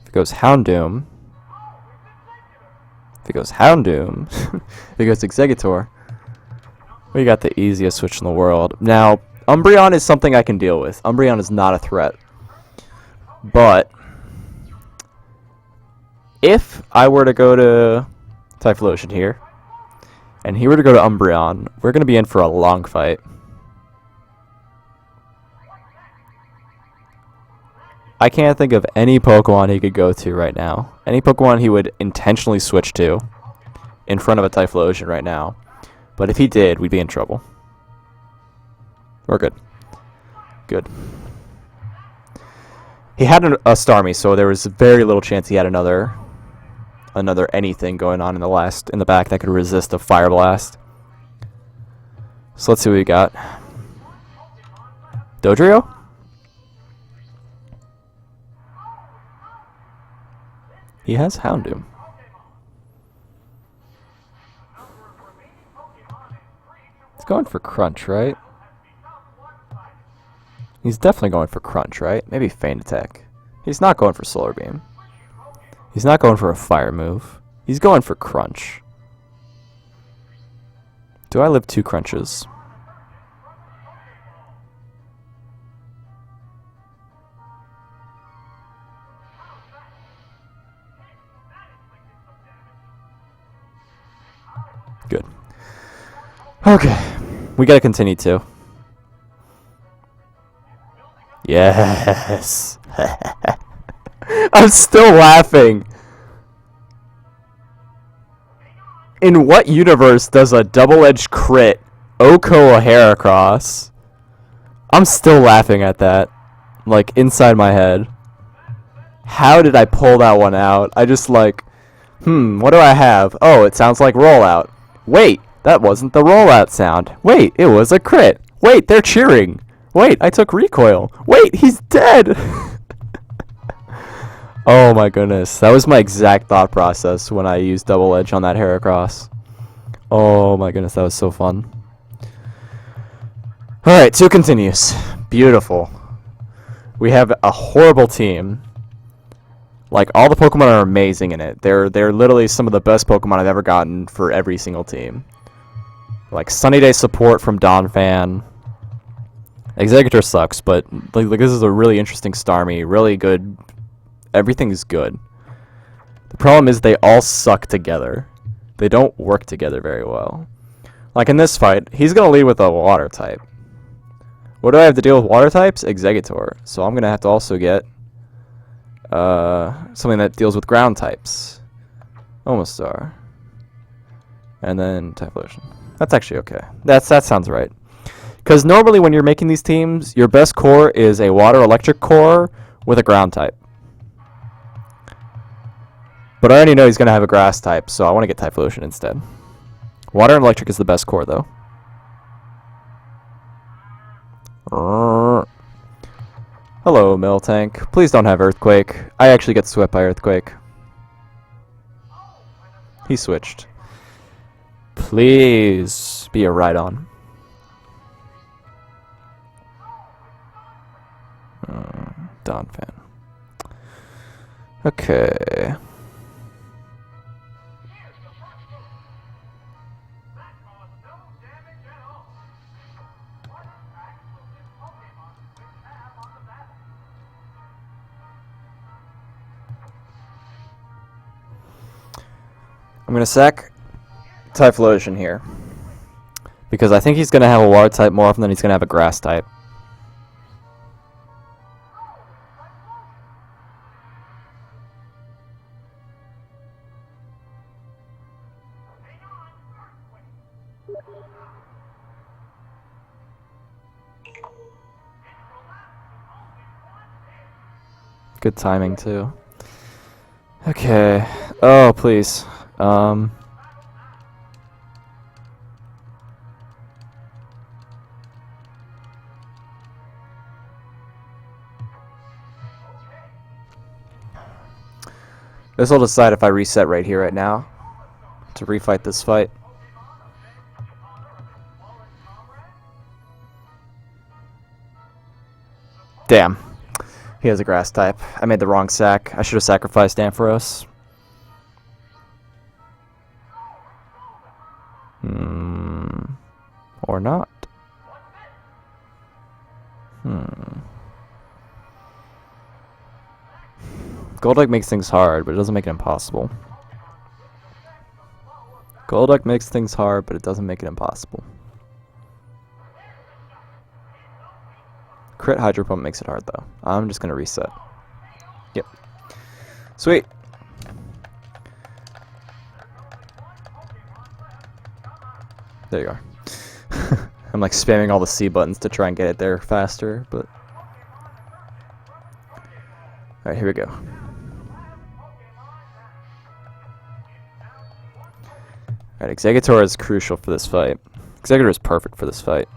If he goes Houndoom. If he goes Houndoom. If he goes Exeggutor. We got the easiest switch in the world. Now, Umbreon is something I can deal with. Umbreon is not a threat. But if I were to go to Typhlosion here, and he were to go to Umbreon, we're going to be in for a long fight. I can't think of any Pokemon he could go to right now. Any Pokemon he would intentionally switch to in front of a Typhlosion right now. But if he did, we'd be in trouble. We're good. Good. He had a Starmie, so there was very little chance he had another anything going on in the back that could resist a Fire Blast. So let's see what we got. Dodrio? He has Houndoom. He's going for Crunch, right? He's definitely going for Crunch, right? Maybe Feint Attack. He's not going for Solar Beam. He's not going for a Fire move. He's going for Crunch. Do I live 2 crunches? Good. Okay. We gotta continue too. Yes. I'm still laughing. In what universe does a double-edged crit Oko a Heracross? I'm still laughing at that. Like, inside my head. How did I pull that one out? I just like, what do I have? Oh, it sounds like rollout. Wait, that wasn't the rollout sound. Wait, it was a crit. Wait, they're cheering. Wait, I took recoil. Wait, he's dead. Oh my goodness. That was my exact thought process when I used double edge on that Heracross. Oh my goodness, that was so fun. Alright, 2 continues. Beautiful. We have a horrible team. Like, all the Pokemon are amazing in it. They're literally some of the best Pokemon I've ever gotten for every single team. Like, Sunny Day support from Donphan. Executor sucks, but like this is a really interesting Starmie. Really good. Everything's good. The problem is they all suck together. They don't work together very well. Like in this fight, he's going to lead with a water type. What do I have to deal with water types? Executor. So I'm going to have to also get something that deals with ground types. Omastar. And then Typhlosion. That's actually okay. That sounds right. Because normally when you're making these teams, your best core is a water electric core with a ground type. But I already know he's going to have a grass type, so I want to get Typhlosion instead. Water and electric is the best core, though. Hello, Miltank. Please don't have Earthquake. I actually get swept by Earthquake. He switched. Please be a Rhydon. Donphan. Okay. I'm going to sack Typhlosion here. Because I think he's going to have a water type more often than he's going to have a grass type. Good timing, too. Okay. Oh, please. This will decide if I reset right here, right now, to refight this fight. Damn. He has a grass type. I made the wrong sack. I should have sacrificed Ampharos. Or not. Golduck makes things hard, but it doesn't make it impossible. Golduck makes things hard, but it doesn't make it impossible. Crit Hydro Pump makes it hard, though. I'm just going to reset. Yep. Sweet. There you are. I'm like spamming all the C buttons to try and get it there faster, but... Alright, here we go. Alright, Executor is crucial for this fight. Executor is perfect for this fight.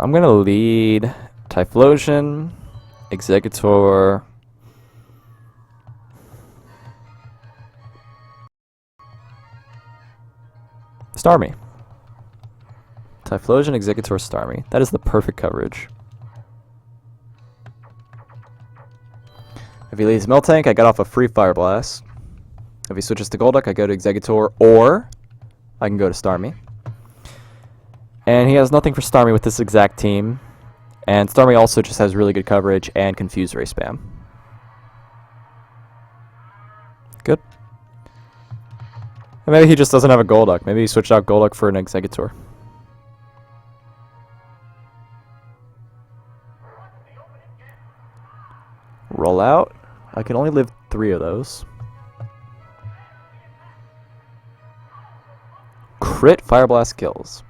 I'm gonna lead Typhlosion Executor. Starmie. Typhlosion, Executor, Starmie. That is the perfect coverage. If he leaves Miltank, I got off a free Fire Blast. If he switches to Golduck, I go to Executor, or I can go to Starmie. And he has nothing for Starmie with this exact team. And Starmie also just has really good coverage and Confuse Ray spam. Good. And maybe he just doesn't have a Golduck. Maybe he switched out Golduck for an Executor. Roll out. I can only live 3 of those. Crit Fire Blast kills.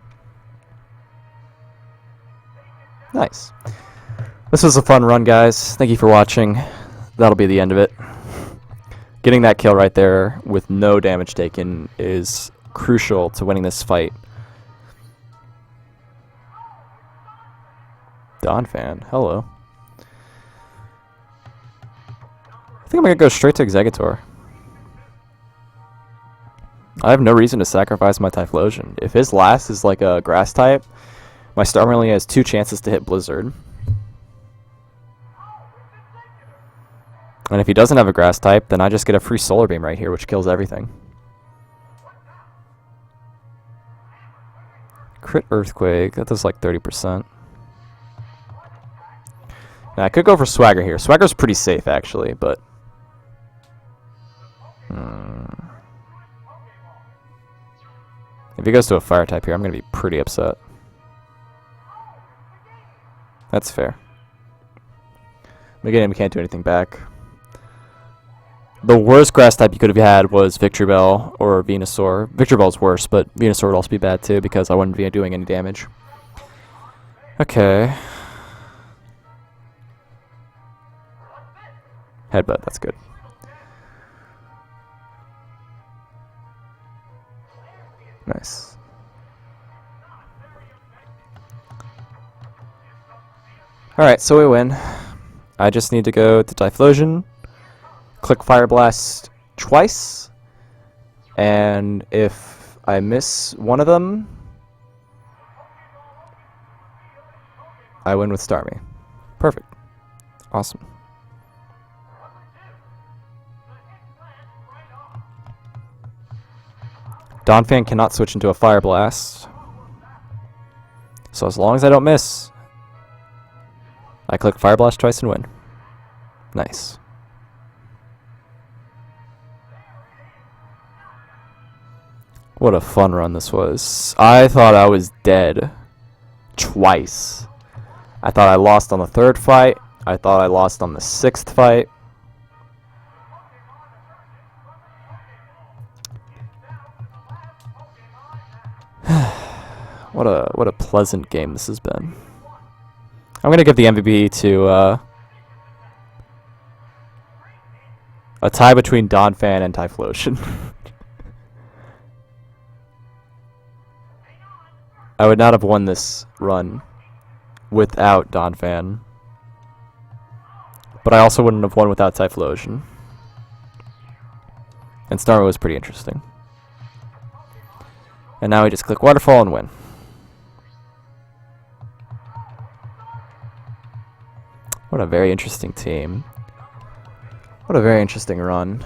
Nice. This was a fun run, guys. Thank you for watching. That'll be the end of it. Getting that kill right there with no damage taken is crucial to winning this fight. Donphan, hello. I think I'm going to go straight to Executor. I have no reason to sacrifice my Typhlosion. If his last is like a grass type, my Starmie only has 2 chances to hit Blizzard. And if he doesn't have a grass type, then I just get a free Solar Beam right here, which kills everything. Crit Earthquake, that does like 30%. Now I could go for Swagger here. Swagger's pretty safe actually, but... If he goes to a Fire type here, I'm going to be pretty upset. That's fair. But again, we can't do anything back. The worst grass type you could have had was Victreebel or Venusaur. Victreebel's worse, but Venusaur would also be bad too because I wouldn't be doing any damage. Okay. Headbutt, that's good. Nice. Alright, so we win. I just need to go to Typhlosion, click Fire Blast twice, and if I miss one of them, I win with Starmie. Perfect. Awesome. Donphan cannot switch into a Fire Blast. So as long as I don't miss, I click Fire Blast twice and win. Nice. What a fun run this was. I thought I was dead twice. I thought I lost on the 3rd fight. I thought I lost on the 6th fight. What a pleasant game this has been. I'm gonna give the MVP to a tie between Donphan and Typhlosion. I would not have won this run without Donphan, but I also wouldn't have won without Typhlosion. And Starmie was pretty interesting. And now we just click Waterfall and win. What a very interesting team. What a very interesting run.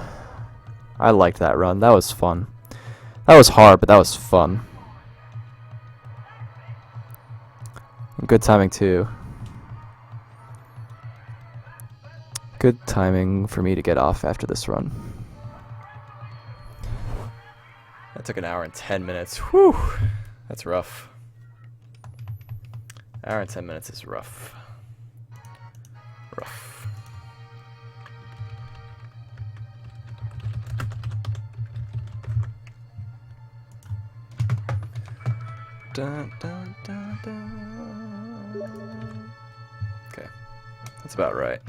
I liked that run. That was fun. That was hard, but that was fun. Good timing too. Good timing for me to get off after this run. That took 1 hour and 10 minutes. Whew. That's rough. 1 hour and 10 minutes is rough. Rough. Dun, dun, dun, dun. Okay, that's about right.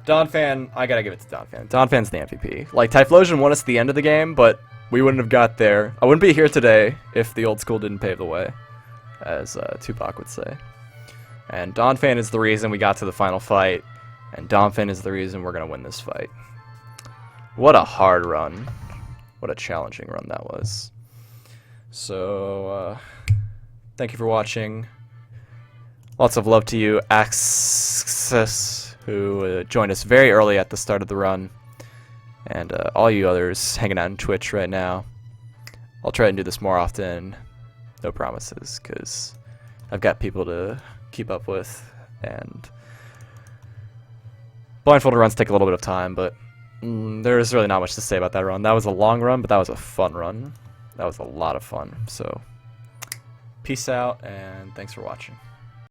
Donphan, I gotta give it to Donphan. Donphan's the MVP. Like, Typhlosion won us at the end of the game, but we wouldn't have got there. I wouldn't be here today if the old school didn't pave the way, as Tupac would say. And Donphan is the reason we got to the final fight, and Donphan is the reason we're gonna win this fight. What a hard run. What a challenging run that was. So, thank you for watching. Lots of love to you, Axis, who joined us very early at the start of the run. And all you others hanging out on Twitch right now. I'll try and do this more often. No promises, because I've got people to keep up with. And blindfolded runs take a little bit of time, but there's really not much to say about that run. That was a long run, but that was a fun run. That was a lot of fun. So, peace out, and thanks for watching.